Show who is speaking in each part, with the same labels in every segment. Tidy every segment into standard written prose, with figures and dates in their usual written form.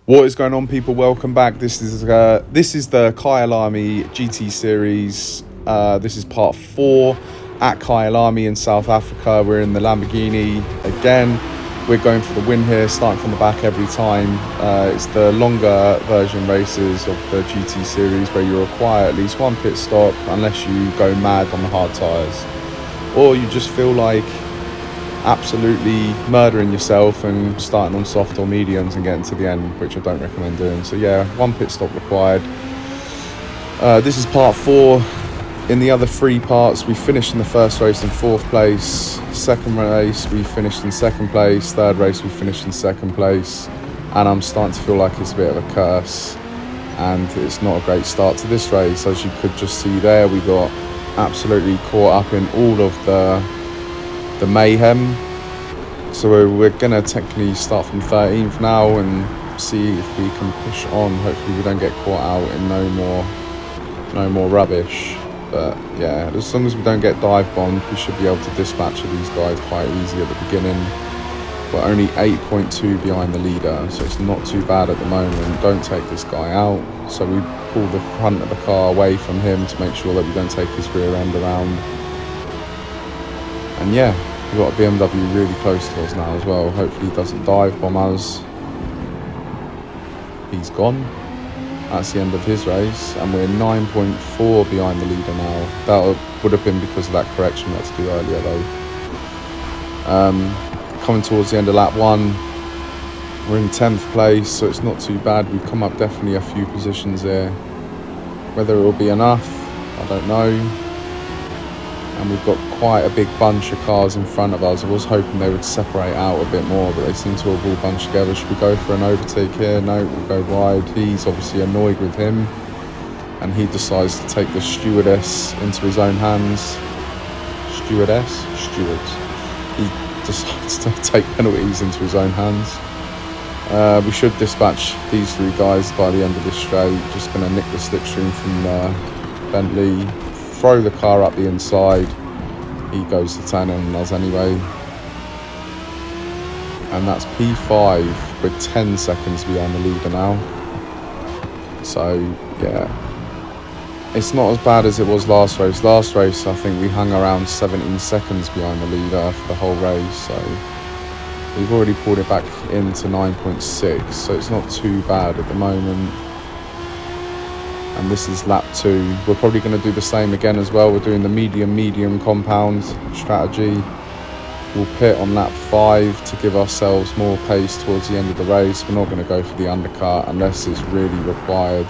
Speaker 1: What is going on, people? Welcome back. This is the Kyalami GT series. This is part 4 at Kyalami in South Africa. We're in the Lamborghini again. We're going for the win here, starting from the back every time. It's the longer version races of the GT series where you require at least one pit stop unless you go mad on the hard tyres, or you just feel like absolutely murdering yourself and starting on soft or mediums and getting to the end, which I don't recommend doing. So yeah, one pit stop required. This is part 4. In the other 3 parts, we finished in the first race in 4th place. Second race, we finished in 2nd place. Third race, we finished in 2nd place. And I'm starting to feel like it's a bit of a curse. And it's not a great start to this race. As you could just see there, we got absolutely caught up in all of the mayhem. So we're gonna technically start from 13th now and see if we can push on. Hopefully we don't get caught out in no more rubbish. But yeah, as long as we don't get dive bombed, we should be able to dispatch these guys quite easy at the beginning. We're only 8.2 behind the leader, so it's not too bad at the moment. Don't take this guy out. So we pull the front of the car away from him to make sure that we don't take his rear end around. And yeah, we've got a BMW really close to us now as well. Hopefully he doesn't dive bomb us. He's gone. That's the end of his race, and we're 9.4 behind the leader now. That would have been because of that correction we had to do earlier though. Coming towards the end of lap 1, we're in 10th place, so it's not too bad. We've come up definitely a few positions here. Whether it will be enough, I don't know. And we've got quite a big bunch of cars in front of us. I was hoping they would separate out a bit more, but they seem to have all bunched together. Should we go for an overtake here? No, we'll go wide. He's obviously annoyed with him, and he decides to take the stewardess into his own hands. Stewardess? Stewards. He decides to take penalties into his own hands. We should dispatch these 3 guys by the end of this straight. Just going to nick the slipstream from Bentley. Throw the car up the inside. He goes to 10 on us anyway. And that's P5. We're 10 seconds behind the leader now. So yeah, it's not as bad as it was last race. Last race I think we hung around 17 seconds behind the leader for the whole race. So we've already pulled it back into 9.6. So it's not too bad at the moment. And this is lap 2. We're probably going to do the same again as well. We're doing the medium compound strategy. We'll pit on lap 5 to give ourselves more pace towards the end of the race. We're not going to go for the undercut unless it's really required.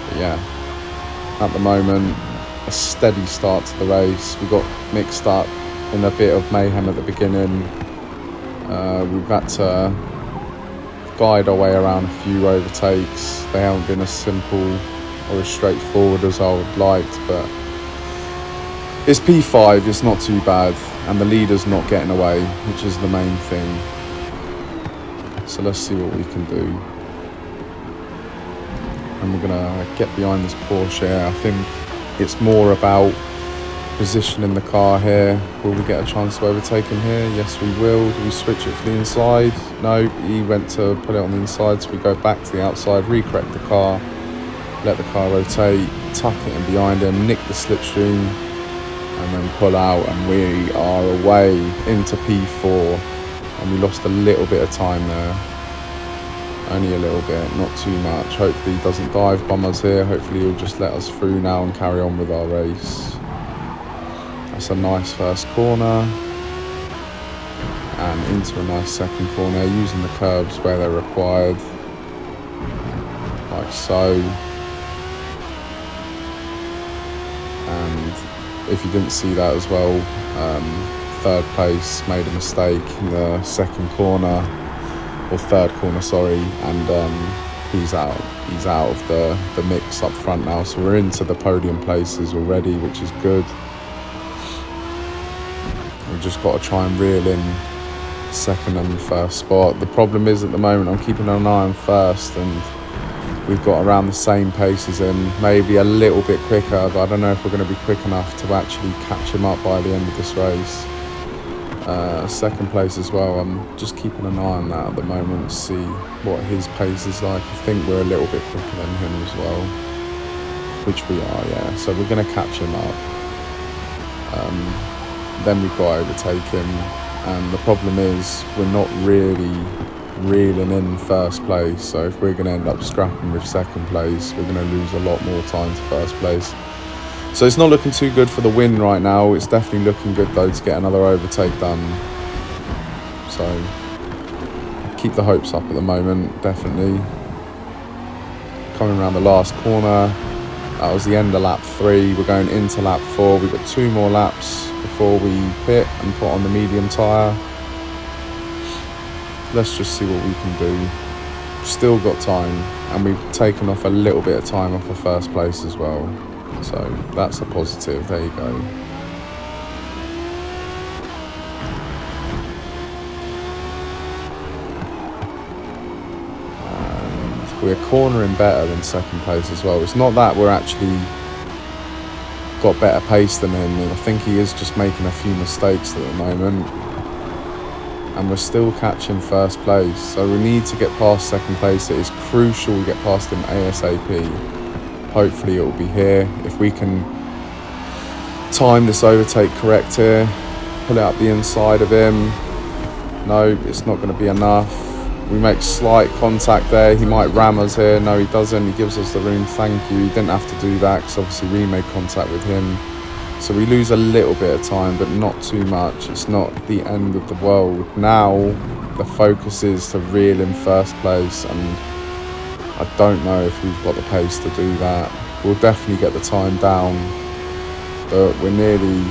Speaker 1: But yeah, at the moment, a steady start to the race. We got mixed up in a bit of mayhem at the beginning. We've had to guide our way around a few overtakes. They haven't been as simple or as straightforward as I would liked, but it's P5, it's not too bad, and the leader's not getting away, which is the main thing. So let's see what we can do. And we're gonna get behind this Porsche here. I think it's more about positioning the car here. Will we get a chance to overtake him here? Yes, we will. Do we switch it for the inside? No, he went to put it on the inside, so we go back to the outside, recorrect the car, let the car rotate, tuck it in behind him, nick the slipstream, and then pull out, and we are away into P4. And we lost a little bit of time there. Only a little bit, not too much. Hopefully he doesn't dive bomb us here. Hopefully he'll just let us through now and carry on with our race. That's a nice first corner, and into a nice second corner, using the curbs where they're required, like so. And if you didn't see that as well, 3rd place made a mistake in the second corner, or 3rd corner, sorry, and he's out of the mix up front now. So we're into the podium places already, which is good. We've just got to try and reel in 2nd and 1st spot. The problem is at the moment I'm keeping an eye on 1st, and we've got around the same pace as him, maybe a little bit quicker, but I don't know if we're going to be quick enough to actually catch him up by the end of this race. second place as well. I'm just keeping an eye on that at the moment to see what his pace is like. I think we're a little bit quicker than him as well, which we are, yeah. So we're going to catch him up. Then we've got to overtake him, and the problem is we're not really reeling in first place. So if we're going to end up scrapping with second place, we're going to lose a lot more time to first place. So it's not looking too good for the win right now. It's definitely looking good though to get another overtake done. So keep the hopes up at the moment, definitely. Coming around the last corner. That was the end of lap 3. We're going into lap 4. We've got 2 more laps before we pit and put on the medium tyre. Let's just see what we can do. Still got time, and we've taken off a little bit of time off the first place as well. So that's a positive. There you go. And we're cornering better than second place as well. It's not that we're actually got better pace than him. I think he is just making a few mistakes at the moment. And we're still catching first place. So we need to get past second place. It is crucial we get past him ASAP. Hopefully it will be here. If we can time this overtake correct here, pull it up the inside of him. No, it's not going to be enough. We make slight contact there. He might ram us here. No, he doesn't. He gives us the room. Thank you. He didn't have to do that because obviously we made contact with him. So we lose a little bit of time, but not too much. It's not the end of the world. Now the focus is to reel in first place, and I don't know if we've got the pace to do that. We'll definitely get the time down, but we're nearly,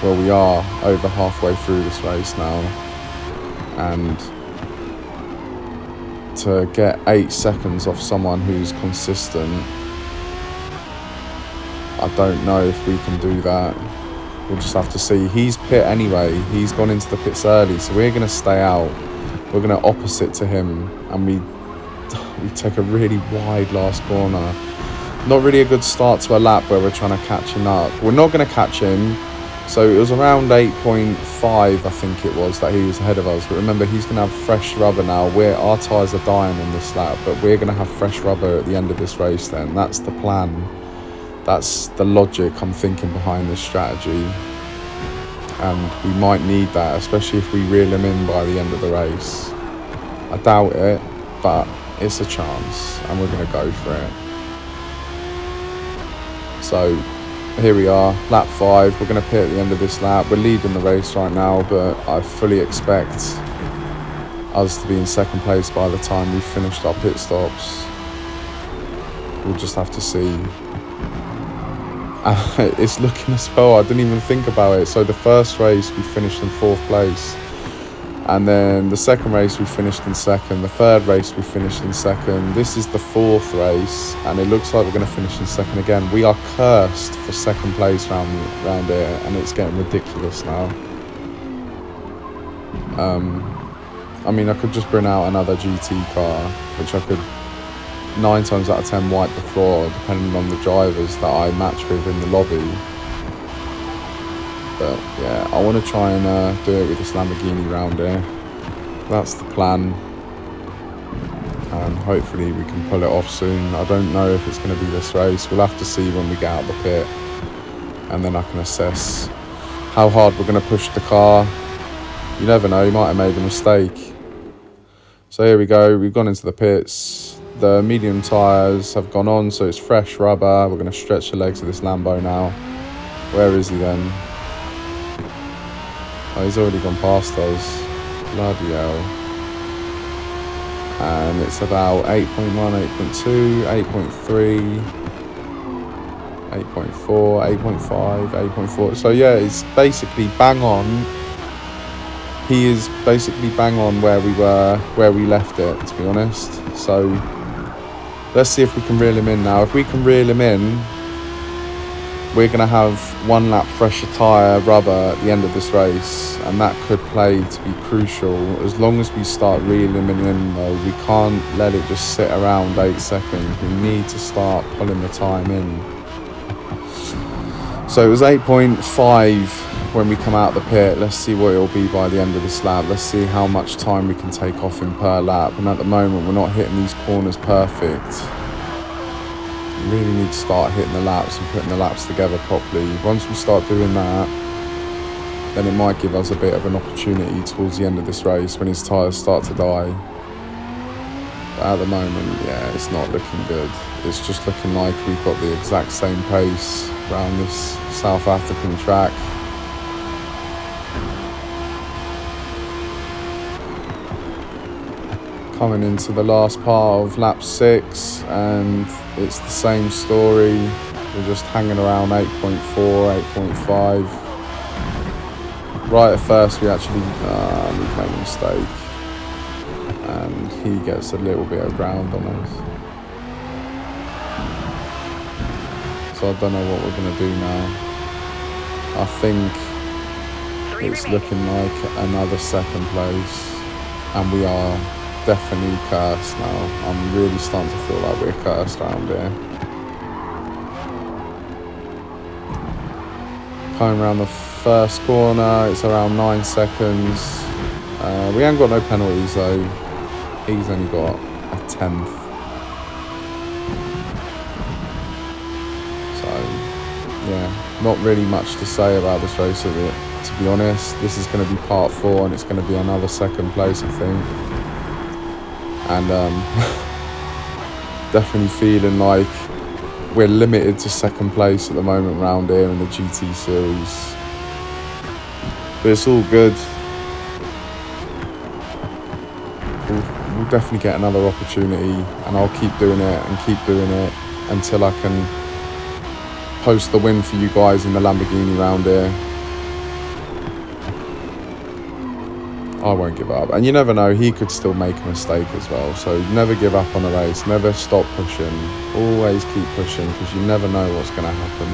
Speaker 1: well, we are over halfway through this race now. And to get 8 seconds off someone who's consistent, I don't know if we can do that. We'll just have to see. He's pit anyway. He's gone into the pits early, so we're going to stay out. We're going to opposite to him, and we take a really wide last corner. Not really a good start to a lap where we're trying to catch him up. We're not going to catch him. So it was around 8.5, I think it was, that he was ahead of us. But remember, he's going to have fresh rubber now. Our tyres are dying on this lap, but we're going to have fresh rubber at the end of this race then. That's the plan. That's the logic I'm thinking behind this strategy. And we might need that, especially if we reel him in by the end of the race. I doubt it, but it's a chance, and we're going to go for it. So here we are, lap 5. We're going to pit at the end of this lap. We're leading the race right now, but I fully expect us to be in second place by the time we've finished our pit stops. We'll just have to see. It's looking as well, I didn't even think about it. So the first race we finished in 4th place, and then the second race we finished in 2nd, the third race we finished in 2nd. This is the 4th race, and it looks like we're going to finish in 2nd again. We are cursed for 2nd place round here, and it's getting ridiculous now. I mean, I could just bring out another GT car, which I could 9 times out of 10 wipe the floor, depending on the drivers that I match with in the lobby. But yeah, I want to try and do it with this Lamborghini round here. That's the plan, and hopefully we can pull it off soon. I don't know if it's going to be this race. We'll have to see when we get out of the pit, and then I can assess how hard we're going to push the car. You never know, you might have made a mistake. So here we go, we've gone into the pits. The medium tyres have gone on, so it's fresh rubber. We're going to stretch the legs of this Lambo now. Where is he then? Oh, he's already gone past us. Bloody hell. And it's about 8.1, 8.2, 8.3, 8.4, 8.5, 8.4. So yeah, it's basically bang on. He is basically bang on where we were, where we left it, to be honest. So let's see if we can reel him in now. If we can reel him in, we're going to have 1 lap fresher tyre rubber at the end of this race, and that could play to be crucial. As long as we start reeling him in though, we can't let it just sit around 8 seconds. We need to start pulling the time in. So it was 8.5 when we come out the pit. Let's see what it'll be by the end of this lap. Let's see how much time we can take off in per lap. And at the moment, we're not hitting these corners perfect. We really need to start hitting the laps and putting the laps together properly. Once we start doing that, then it might give us a bit of an opportunity towards the end of this race when his tyres start to die. But at the moment, yeah, it's not looking good. It's just looking like we've got the exact same pace around this South African track. Coming into the last part of lap 6, and it's the same story. We're just hanging around 8.4, 8.5. Right at first we actually made a mistake, and he gets a little bit of ground on us. So I don't know what we're going to do now. I think it's looking like another second place, and we are definitely cursed now. I'm really starting to feel like we're cursed around here. Coming around the first corner, it's around 9 seconds. We haven't got no penalties though. He's only got a 10th. So, yeah, not really much to say about this race, to be honest. This is going to be part 4, and it's going to be another second place, I think. And definitely feeling like we're limited to second place at the moment around here in the GT series. But it's all good. We'll definitely get another opportunity, and I'll keep doing it and keep doing it until I can post the win for you guys in the Lamborghini round here. I won't give up. And you never know, he could still make a mistake as well. So never give up on the race. Never stop pushing. Always keep pushing, because you never know what's going to happen.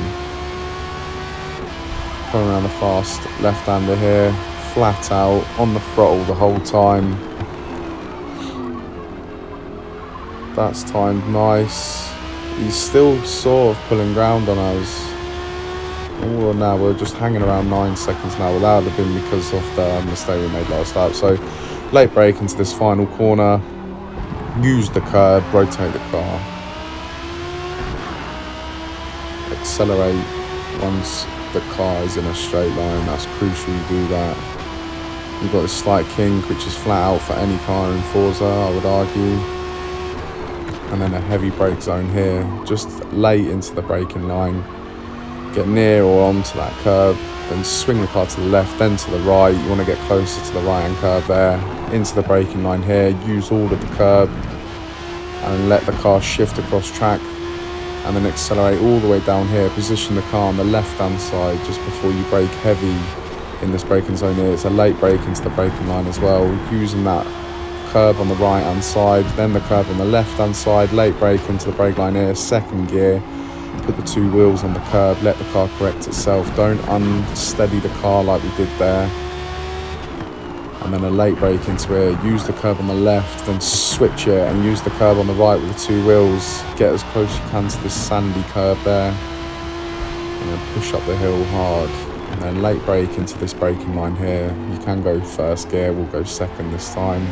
Speaker 1: Coming around the fast left-hander here. Flat out, on the throttle the whole time. That's timed nice. He's still sort of pulling ground on us. Oh, now we're just hanging around 9 seconds now. Well, that would have been because of the mistake we made last lap. So late brake into this final corner. Use the curb, rotate the car. Accelerate once the car is in a straight line. That's crucial you do that. You've got this slight kink, which is flat out for any car in Forza, I would argue. And then a heavy brake zone here, just late into the braking line. Get near or onto that curb, then swing the car to the left, then to the right. You want to get closer to the right-hand curb there, into the braking line here. Use all of the curb, and let the car shift across track, and then accelerate all the way down here. Position the car on the left-hand side just before you brake heavy in this braking zone here. It's a late brake into the braking line as well, using that curb on the right-hand side, then the curb on the left-hand side. Late brake into the brake line here, second gear. Put the 2 wheels on the curb, let the car correct itself. Don't unsteady the car like we did there. And then a late brake into it. Use the curb on the left, then switch it and use the curb on the right with the 2 wheels. Get as close as you can to this sandy curb there. And then push up the hill hard. And then late brake into this braking line here. You can go first gear, we'll go second this time.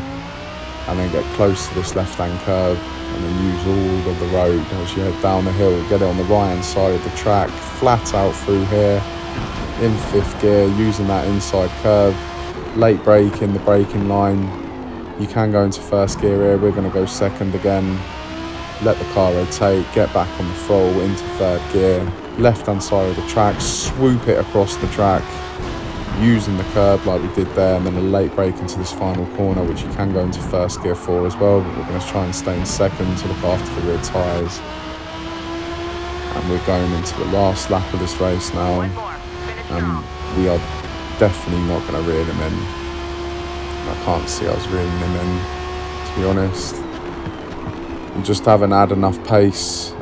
Speaker 1: And then get close to this left-hand curb, and then use all of the road as you head down the hill. Get it on the right-hand side of the track, flat out through here, in 5th gear, using that inside curb. Late brake in the braking line. You can go into first gear here, we're going to go second again. Let the car rotate, get back on the throttle into 3rd gear. Left-hand side of the track, swoop it across the track, using the curb like we did there, and then a late brake into this final corner, which you can go into first gear for as well, but we're going to try and stay in second to look after the rear tyres. And we're going into the last lap of this race now, and we are definitely not going to reel him in. I can't see us reeling him in, to be honest. We just haven't had enough pace.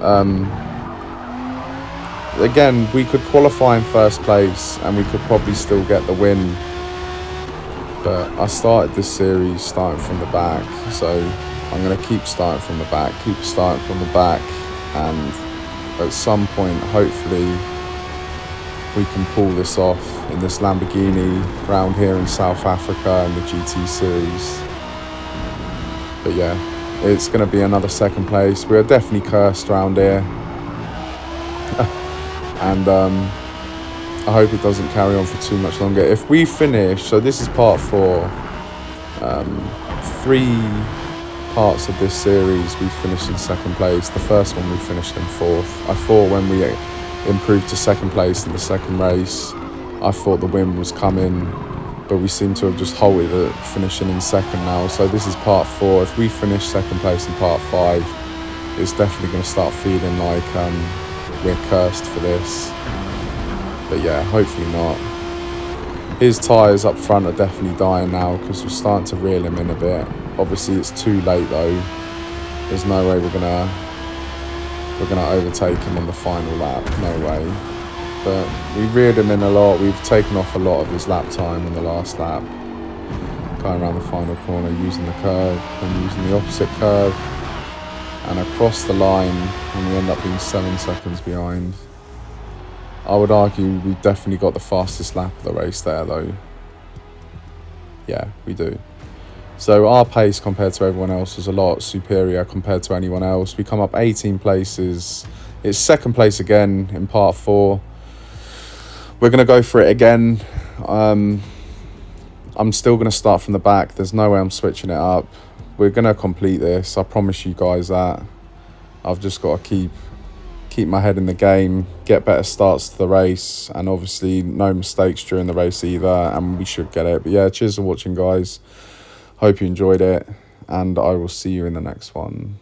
Speaker 1: Again, we could qualify in first place and we could probably still get the win. But I started this series starting from the back, so I'm going to keep starting from the back, and at some point, hopefully, we can pull this off in this Lamborghini round here in South Africa in the GT series. But yeah, it's going to be another second place. We are definitely cursed around here. And I hope it doesn't carry on for too much longer. If we finish, so this is part 4, 3 parts of this series we finished in second place. The first one we finished in 4th. I thought when we improved to second place in the second race, I thought the win was coming, but we seem to have just halted at finishing in second now. So this is part 4. If we finish second place in part 5, it's definitely going to start feeling like we're cursed for this. But yeah, hopefully not. His tyres up front are definitely dying now because we're starting to reel him in a bit. Obviously it's too late though. There's no way we're gonna overtake him on the final lap, no way. But we reared him in a lot. We've taken off a lot of his lap time on the last lap. Going around the final corner, using the curve and using the opposite curve. And across the line, and we end up being 7 seconds behind. I would argue we definitely got the fastest lap of the race there though. Yeah, we do. So our pace compared to everyone else was a lot superior compared to anyone else. We come up 18 places. It's second place again in part 4. We're going to go for it again. I'm still going to start from the back. There's no way I'm switching it up. We're going to complete this. I promise you guys that. I've just got to keep my head in the game, get better starts to the race, and obviously no mistakes during the race either, and we should get it. But yeah, cheers for watching guys. Hope you enjoyed it, and I will see you in the next one.